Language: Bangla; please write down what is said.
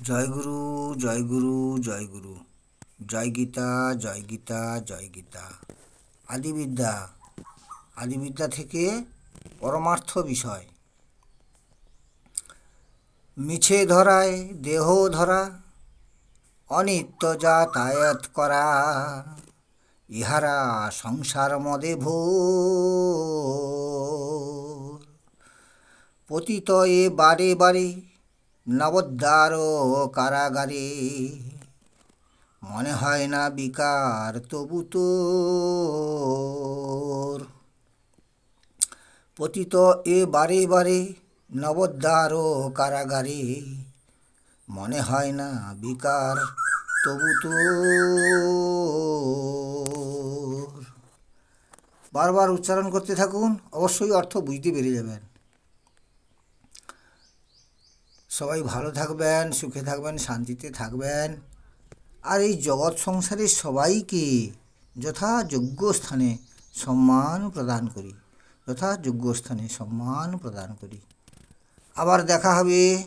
জয় গুরু, জয় গুরু, জয় গুরু। জয় গীতা, জয় গীতা, জয় গীতা। আদিবিদ্যা, আদিবিদ্যা থেকে পরমার্থ বিষয়। মিছে ধরায় দেহ ধরা, অনিত্য যাতায়াত করা, ইহারা সংসার মদে ভোর। পতিত এ বারে বারে নবদ্বার কারাগারে, মনে হয় না বিকার তবু তোর। পতিত এ বারে বারে নবদ্বার কারাগারে, মনে হয় না বিকার তবু তোর। বারবার উচ্চারণ করতে থাকুন, অবশ্যই অর্থ বুঝতে পেরে যাবেন। সবাই ভালো থাকবেন, সুখে থাকবেন, শান্তিতে থাকবেন। আর এই জগৎ সংসারের সবাইকে যথাযোগ্য স্থানে সম্মান প্রদান করি, যথাযোগ্য স্থানে সম্মান প্রদান করি। আবার দেখা হবে।